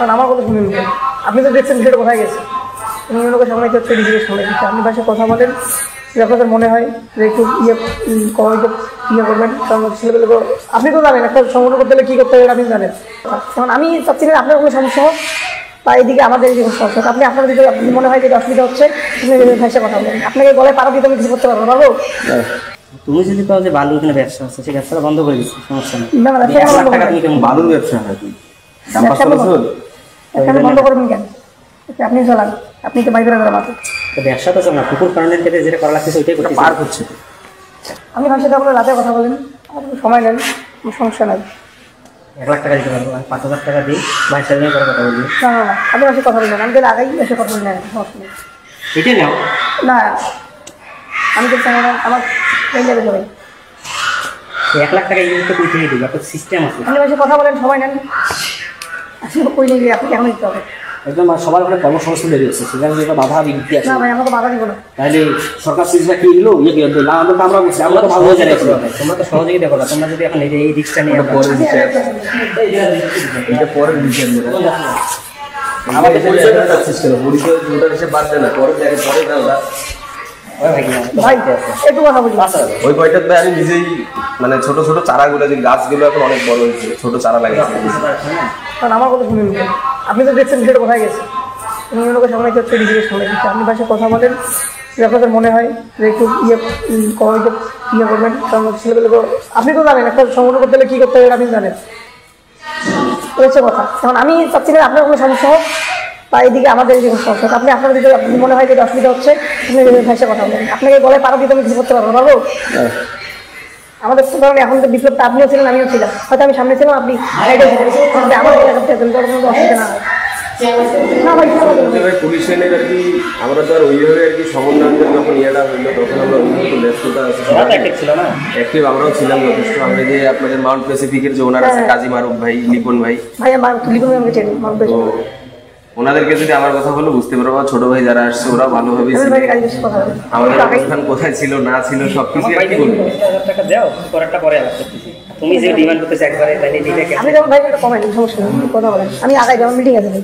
কারণ আমার কথা শুনে নিতেন। আপনি তো দেখছেন বিষয়টা কোথায় গেছে, অন্য লোকের সামনে হচ্ছে ডিজিটের সামনে দিচ্ছে। আপনি ভাষায় কথা বলেন, যদি আপনাদের মনে হয় যে একটু ইয়ে করবেন, কারণ ছেলেগুলো আপনি তো জানেন একটা সংগঠন করতে হলে কী করতে হবে আপনি জানেন। যেমন আমি চাচ্ছি না আপনার কোনো সমস্যা হোক বা এইদিকে আমাদের যে সমস্যা হোক, আপনি আপনার যদি আপনি মনে হয় যে অসুবিধা হচ্ছে আপনি ভাষায় কথা বলেন। আপনাকে গলায় পাড়া দিতে আমি কিছু করতে পারবো পারবো। তুমি যদি পাও যে বালুর এখানে ব্যবসা আছে, সেই ব্যবসাটা বন্ধ করে দিচ্ছি, সমস্যা নেই। না বালুর ব্যবসা নাকি বন্ধ করবেন কেন? আপনি চালান, আপনি তো বাইরে মাত্র ব্যবসা তো চল না, কুকুর কারণের ক্ষেত্রে যেটা করা লাগছে ওইটাই করতে পার হচ্ছে। আমি ভাষায় আপনার রাতে কথা বলেন, সময় নেন, সমস্যা নাই। 1 লাখ টাকা দিতে পারবো, 5,000 টাকা দিই, ভাইয়ের সাথে করে কথা বলবি। না না না, আপনি ভাষায় কথা বলবেন, আমি তাহলে আগেই এসে কথা বলে নেন, সমস্যা নেই। এটাই নাও না, আমি তো চাই না আমার এই যাবে সবাই। 1 লাখ টাকা ইউনিটে কই থেকে দিবি? একটা সিস্টেম আছে। আপনি ভাষায় কথা বলেন, সময় নেন, আসলে কই নিয়ে গিয়ে আপনি কেমন দিতে হবে? একদম সবার ওখানে কর্মসংস্থান বেরিয়ে যাচ্ছে, সেখানে যেটা বাধা বিঘ্নি আছে। না ভাই, আমাকে বাধা দিব না। তাহলে সরকার সিরিজটা কি দিল ইয়ে কি না, আমরা বুঝছি, আমরা তো ভালো হয়ে যাচ্ছি। তোমরা তো সহযোগিতা করো, তোমরা যদি এখন এই রিস্কটা নিয়ে এটা পরের বিষয়, আমাদের পরিচয় যাচ্ছিস কেন? পরিচয় দুটো এসে বাদ দেয় না, পরে দেখে পরে না ভাই একটু কথা বলি। ওই বইটাতে আমি নিজেই মানে ছোট ছোট চারাগুলো, যে গাছগুলো এখন অনেক বড় হয়েছে, ছোট চারা লাগিয়েছে। কারণ আমার কথা শুনে নিতেন। আপনি তো দেখছেন বিষয়টা কোথায় গেছে, অন্য লোকের সামনে হচ্ছে ডিজিটের সামনে দিচ্ছে। আপনি ভাষায় কথা বলেন, যদি আপনাদের মনে হয় যে একটু ইয়ে করবেন, কারণ ছেলেগুলো আপনি তো জানেন একটা সংগঠন করতে হলে কী করতে হবে আপনি জানেন, হচ্ছে কথা। এখন আমি চাচ্ছি না আপনার কোনো সমস্যা হোক বা এইদিকে আমাদের যে সমস্যা হোক, আপনি আপনার যদি আপনি মনে হয় যে অসুবিধা হচ্ছে আপনি ভাষায় কথা বলেন। আপনাকে গলায় পাড়া দিতে আমি কিছু করতে পারবো পারবো। আমাদের তো ধরেন এখন তো বিপ্লবটা আপনিও ছিলেন, আমিও ছিলাম, হয়তো আমি সামনে ছিলাম, আপনি আমার অসুবিধা না হয়। পুলিশের আর কি আমরা তো আর ওইভাবে আর কি সমন্বয়ের যখন ইয়েটা হইলো, তখন আমরা ব্যস্ততা অ্যাক্টিভ আমরাও ছিলাম যথেষ্ট। আমরা যে আপনাদের মাউন্ট প্যাসিফিকের যে ওনার আছে কাজী মারুফ ভাই, লিপন ভাই, তো ওনাদেরকে যদি আমার কথা বলে বুঝতে পারবো, ছোট ভাই যারা আসছে ওরা ভালোভাবে আমাদের অবস্থান কোথায় ছিল না ছিল সবকিছু একটু বলবো। টাকা দাও, পরেরটা পরে আলাদা করতেছি। তুমি যে ডিমান্ড করতেছ একবারে, তাহলে আমি যেমন ভাই একটা কমেন্ট সমস্যা নেই, কথা বলেন, আমি আগাই যাবো, মিটিং আছে ভাই।